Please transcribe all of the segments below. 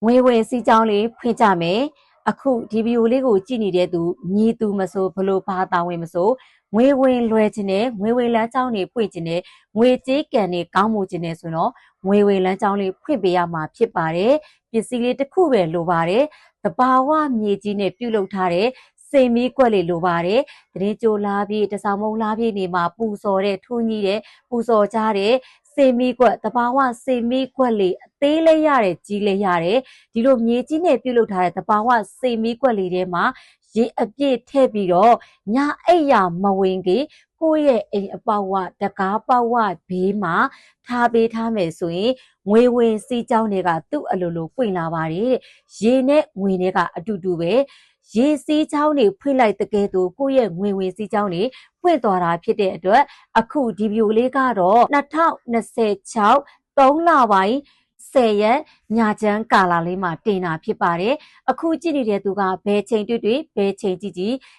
ငွေဝင်စီးကြောင်းလေးဖွင့်ကြမယ်အခုဒီဗီဒီယိုလေးကိုကြည့်နေတဲ့သူမြည်သူမဆိုဘလို့ဘာတာဝန်မဆိုငွေဝင်လွယ်ခြင်းနဲ့ငွေဝင်လမ်းကြောင်းတွေပွင့်ခြင်းနဲ့ငွေကြေးကန်တွေကောင်းမှုခြင်းနဲ့ဆိုတော့ငွေဝင်လမ်းကြောင်းလေးဖွင့်ပေးရမှာဖြစ်ပါတယ်ပစ္စည်းလေးတစ်ခုပဲလိုပါတယ်တဘာဝမြေကြီးနဲ့ပြုလုပ်ထားတဲ့စေမီးကွက်လေးလိုပါတယ်တရင်ကြိုလာပြီးတစောင်းမုံလာပြီးနေမှာပူစော်တဲ့ထွန်းကြီးတဲ့ပူစော်ကြတဲ့စေမီကွက်တဘာဝစေမီကွက်လေးအသေးလေးရတယ်ကြီးလေးရတယ်ဒီလိုမြေကြီးနဲ့ပြုလုပ်ထားတဲ့တဘာဝစေမီကွက်လေးထဲမှာရေအပြည့်ထည့်ပြီးတော့ညအိပ်ရမဝင်ကြီးကိုယ့်ရဲ့အိမ်အပေါက်ဝတကားပေါက်ဝဘေးမှာထားပေးထားမယ်ဆိုရင်ငွေဝင်စီးကြောင်းတွေကသူ့အလိုလိုပွင့်လာပါတယ်ရေနဲ့ငွေနဲ့ကအတူတူပဲရေစီးချောင်းတွေဖွင့်လိုက်တဲ့ကဲ့သို့ကိုယ့်ရဲ့ငွေဝင်စီးချောင်းတွေဖွင့်သွားတာဖြစ်တဲ့အတွက်အခုဒီဗီဒီယိုလေးကတော့2026 3လပိုင်း10ရက်ညချမ်းကာလာလေးမှာတင်တာဖြစ်ပါတယ်အခုကြည့်နေတဲ့သူကဘယ်ချိန်တွေ့ဘယ်ချိန်ကြည့်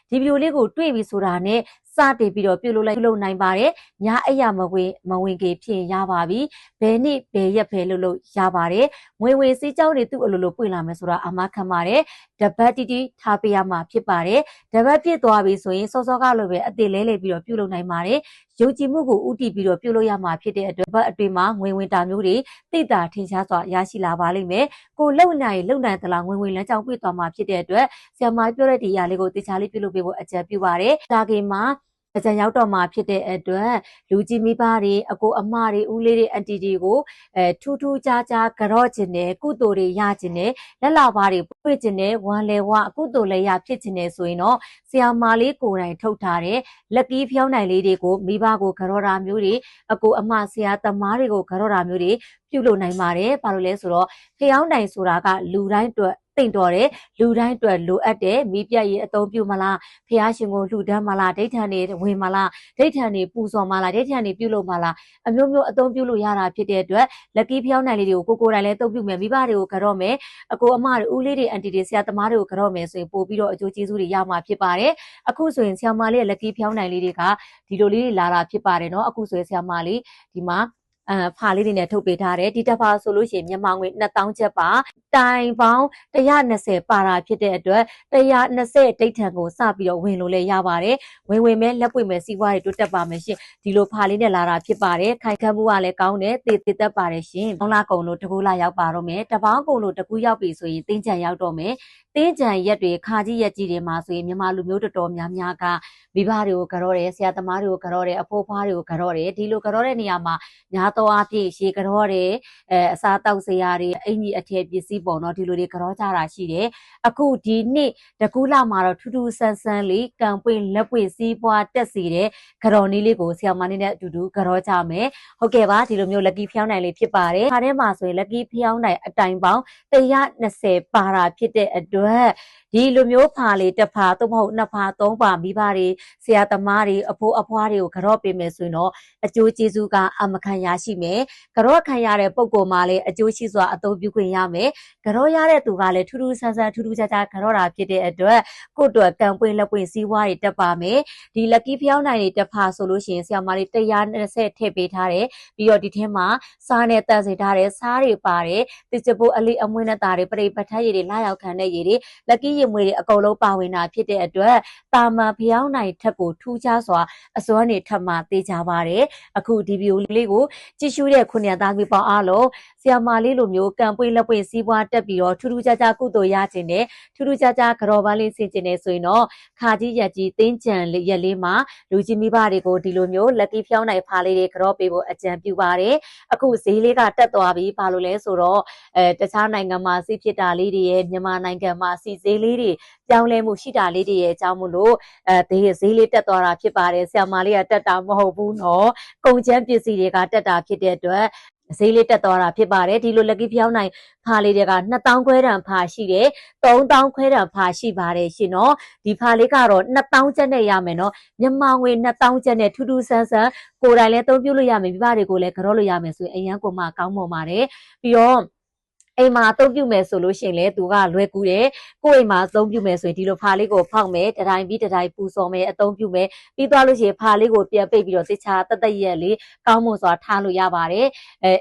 ဒီဗီဒီယိုလေးကိုတွေ့ပြီဆိုတာနဲ့စတင်ပြီးတော့ပြုလုပ်နိုင်ပါတယ်ညအိပ်ရမဝင်ကေဖြစ်ရပါပြီဘယ်နေ့ဘယ်ရက်ပဲလို့ရပါတယ်ငွေဝင်စီးကြောင်းတွေသူ့အလိုလိုပွင့်လာမယ်ဆိုတာအမခံပါတယ်တပတ်တီထားပေးရမှာဖြစ်ပါတယ်တပတ်ပြည့်သွားပြီဆိုရင်စောစောကလိုပဲအသေးလဲပြီးတော့ပြုလုပ်နိုင်ပါတယ်ယုံကြည်မှုကိုဥတည်ပြီးတော့ပြုလုပ်ရမှာဖြစ်တဲ့အတွက်ဘတ်အတွင်းမှာငွေဝင်တာမျိုးတွေသိတာထင်ရှားစွာရရှိလာပါလိမ့်မယ်ကိုလုံနိုင်သလားငွေလမ်းကြောင်းပြည့်သွားမှာဖြစ်တဲ့အတွက်ဆရာမပြောတဲ့ဒီအရာလေးကိုတေချာလေးပြုလုပ်ပေးဖို့အကြံပြုပါတယ်ဒါကမှအကြံရောက်တော့မှာဖြစ်တဲ့အတွက်လူကြီးမိဘတွေအကိုအမတွေဦးလေးတွေအန်တီတွေကိုထူးထူးခြားခြားကြော့ခြင်းနဲ့ကုသိုလ်တွေရခြင်းနဲ့လက်လာပါတွေပွေ့ခြင်းနဲ့ဝမ်းလဲဝအကုသိုလ်လည်းရဖြစ်ခြင်းနဲ့ဆိုရင်တော့ဆရာမလေးကိုယ်တိုင်ထုတ်ထားတဲ့လက်ကီးဖျောင်းနိုင်လေးတွေကိုမိဘကိုကြော့တာမျိုးတွေအကိုအမဆရာသမားတွေကိုကြော့တာမျိုးတွေပြုလုပ်နိုင်ပါတယ်ဘာလို့လဲဆိုတော့ဖျောင်းနိုင်ဆိုတာကလူတိုင်းအတွက်တိမ်တော်တယ်လူတိုင်းအတွက်လိုအပ်တယ်မိပြတ်ရေးအသုံးပြုမလားဖះရှင်ကိုလှူဒန်းမလားဒိဋ္ဌံနေဝင်မလားဒိဋ္ဌံနေပူဇော်မလားဒိဋ္ဌံနေပြုလုပ်မလားအမျိုးမျိုးအသုံးပြုလို့ရတာဖြစ်တဲ့အတွက်လက်ကီးဖျောင်းနိုင်လေးတွေကိုကိုယ်တိုင်လည်းအသုံးပြုမယ်မိဘတွေကိုကြော့မယ်အကိုအမတွေဦးလေးတွေအန်တီတွေဆရာသမားတွေကိုကြော့မယ်ဆိုရင်ပို့ပြီးတော့အကျိုးကျေးဇူးတွေရမှာဖြစ်ပါတယ်အခုဆိုရင်ဆရာမလေးရဲ့လက်ကီးဖျောင်းနိုင်လေးတွေကဒီလိုလေးတွေလာတာဖြစ်ပါတယ်เนาะအခုဆိုရင်ဆရာမလေးဒီမှာဖာလေးတွေနဲ့ထုတ်ပေးထားတယ်ဒီတစ်ဖာဆိုလို့ရှိရင်မြန်မာငွေ2000ကျပ်ပါတိုင်ပေါင်း120ပါတာဖြစ်တဲ့အတွက်120ဒိဋ္ဌံကိုစပြီးတော့ဝင်လို့လည်းရပါတယ်ဝင်မဲ့လက်ပွေမဲ့စီးပွားတွေတိုးတက်ပါမယ်ရှင်ဒီလိုဖာလေးနဲ့လာတာဖြစ်ပါတယ်ခိုင်ခန့်မှုကလည်းကောင်းတယ်တည်သက်ပါတယ်ရှင်3လကုန်လို့တကူလာရောက်ပါတော့မယ်တပေါင်းကုန်လို့တကူရောက်ပြီဆိုရင်တင်းချံရောက်တော့မယ်တင်းချံရက်တွေခါကြီးရက်ကြီးတွေမှာဆိုရင်မြန်မာလူမျိုးတော်တော်များများကမိဘတွေကိုကြော့တယ်ဆရာသမားတွေကိုကြော့တယ်အဖိုးဖွားတွေကိုကြော့တယ်ဒီလိုကြော့တဲ့နေရာမှာညာတော့အပြည့်ရေကြော့တယ်အစားတောက်စရာတွေအင်ကြီးအထည်ပစ္စည်းပေါ့နော်ဒီလိုတွေကြော့ကြတာရှိတယ်အခုဒီနေ့တကူလာမှာတော့ထူးထူးဆန်းဆန်းလေးကံပွင့်လက်ပွင့်စီးပွားတက်စီတဲ့ကြော်နီးလေးကိုဆရာမလေးနဲ့အတူတူကြော့ကြမယ်ဟုတ်ကဲ့ပါဒီလိုမျိုးလက်ကီးဖျောင်းနိုင်လေးဖြစ်ပါတယ်ခါထဲမှာဆိုရင်လက်ကီးဖျောင်းနိုင်အတိုင်ပေါင်း120ပါတာဖြစ်တဲ့အတွက်ဒီလိုမျိုးဖာလေးတစ်ဖာသို့မဟုတ်နှစ်ဖာသုံးဖာမိဘတွေဆရာသမားတွေအဖိုးအဖွားတွေကိုကြော့ပေးမယ်ဆိုရင်တော့အကျိုးကျေးဇူးကအမခံရရှိမယ်ကြော့ခံရတဲ့ပုံကောမှာလည်းအကျိုးရှိစွာအသုံးပြုခွင့်ရမယ်ကြော့ရတဲ့သူကလည်းထူးထူးဆန်းဆန်းထူးထူးခြားခြားကြော့တာဖြစ်တဲ့အတွက်ကိုယ့်အတွက်ကံပွင့်လက်ပွင့်စီးပွားတွေတက်ပါမယ်ဒီလက်ကီးဖျောင်းနိုင်တွေတစ်ဖာဆိုလို့ရှိရင်ဆရာမလေး120ထည့်ပေးထားတယ်ပြီးတော့ဒီထဲမှာစားနဲ့တန့်စေထားတဲ့စားတွေပါတယ်တစ်ချပိုးအလေးအမွှေးနဲ့တာတွေပရိပတ်ထရည်တွေလာရောက်ခံတဲ့ရည်တွေလက်ကီးရည်မွေးတွေအကုန်လုံးပါဝင်တာဖြစ်တဲ့အတွက်တာမန်ဖျောင်းနိုင်ထက်ကိုထူးခြားစွာအစွမ်းနေထပ်မှသိကြပါတယ်အခုဒီဗီဒီယိုလေးကိုကြည့်ရှုတဲ့ခုနှစ်သားမျိုးပေါင်းအားလုံးဆရာမလေးလိုမျိုးကံပွင့်လက်ပွင့်စီးပွားတက်ပြီးတော့ထူးထူးခြားခြားကုသိုလ်ရခြင်းနဲ့ထူးထူးခြားခြားကြော်ပန်းလေးဆင်ခြင်းနဲ့ဆိုရင်တော့ခါကြီးရက်ကြီးတင်းကြံရက်လေးမှာလူကြီးမိဘတွေကိုဒီလိုမျိုးလက်ကီးဖျောင်းနိုင်ဖားလေးတွေကြော်ပေးဖို့အကြံပြုပါတယ်အခုဈေးလေးကတက်သွားပြီဘာလို့လဲဆိုတော့တခြားနိုင်ငံမှာစီးဖြစ်တာလေးတွေရဲ့မြန်မာနိုင်ငံမှာစီဈေးလေးတွေပြောင်းလဲမှုရှိတာလေးတွေရဲ့အကြောင်းမို့လို့ဈေးလေးတက်သွားတာဖြစ်ပါတယ်ဆရာမလေးကတက်တာမဟုတ်ဘူးနော်ကုန်ကျန်းပစ္စည်းတွေကတက်တာဖြစ်တဲ့အတွက်ဈေးလေးတက်သွားတာဖြစ်ပါတယ်ဒီလိုလက်ကီးဖျောင်းနိုင်ဖားလေးတွေက2000ခွဲတန်ဖားရှိတယ်3000ခွဲတန်ဖားရှိပါတယ်ရှင်နော်ဒီဖားလေးကတော့2000ကျပ်နဲ့ရမယ်နော်မြန်မာငွေ2000ကျပ်နဲ့ထူးထူးဆန်းဆန်းကိုယ်တိုင်လည်းသုံးပြုလို့ရမယ်မိဘတွေကိုလည်းကြော့လို့ရမယ်ဆိုရင်အရန်ကိုမှကောင်းမွန်ပါတယ်ပြီးတော့ အိမ်မှာအသုံးပြုမယ်ဆိုလို့ရှိရင်လည်းသူကလွယ်ကူတယ်ကိုယ့်အိမ်မှာအသုံးပြုမယ်ဆိုရင်ဒီလိုဖာလေးကိုဖောက်မယ်တတိုင်းပြီးတတိုင်းပူစော်မယ်အသုံးပြုမယ်ပြီးသွားလို့ရှိရင်ဖာလေးကိုပြန်ပိတ်ပြီးတော့တခြားတက်ရက်လေးကောင်းမွန်စွာထားလို့ရပါတယ်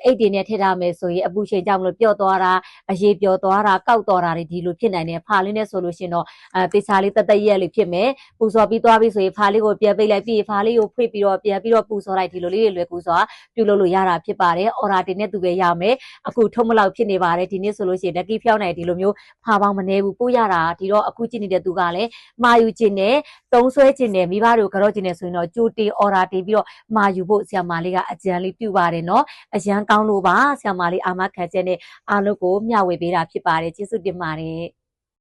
အိတ်တွေနဲ့ထည့်ထားမယ်ဆိုရင်အပူချိန်ကြောင့်မလို့ပျော့သွားတာအရေးပျော့သွားတာကောက်သွားတာတွေဒီလိုဖြစ်နိုင်တယ်ဖာလေးနဲ့ဆိုလို့ရှိရင်တော့တခြားလေးတက်ရက်လေးဖြစ်မယ်ပူစော်ပြီးသွားပြီဆိုရင်ဖာလေးကိုပြန်ပိတ်လိုက်ပြီးဖာလေးကိုဖွင့်ပြီးတော့ပြန်ပြီးတော့ပူစော်လိုက်ဒီလိုလေးတွေလွယ်ကူစွာပြုလုပ်လို့ရတာဖြစ်ပါတယ်အော်ဒါတင်နဲ့သူပဲရမယ်အခုထုံးမလောက်ဖြစ်နေပါတယ်ဒီနေ့ဆိုလို့ရှိရင်လက်ကြီးဖြောင်းနိုင်ဒီလိုမျိုးဖာပေါင်းမနေဘူးပို့ရတာဒီတော့အခုကြည့်နေတဲ့သူကလည်းမာယူခြင်းနဲ့သုံးဆွဲခြင်းနဲ့မိဘတို့ကြော့ခြင်းနဲ့ဆိုရင်တော့ကြိုတင်အော်ဒါတင်ပြီးတော့မာယူဖို့ဆရာမလေးကအကြံလေးပြုပါတယ်နော်အရန်ကောင်းလို့ပါဆရာမလေးအာမခံချက်နဲ့အားလုံးကိုမျှဝေပေးတာဖြစ်ပါတယ်ကျေးဇူးတင်ပါတယ်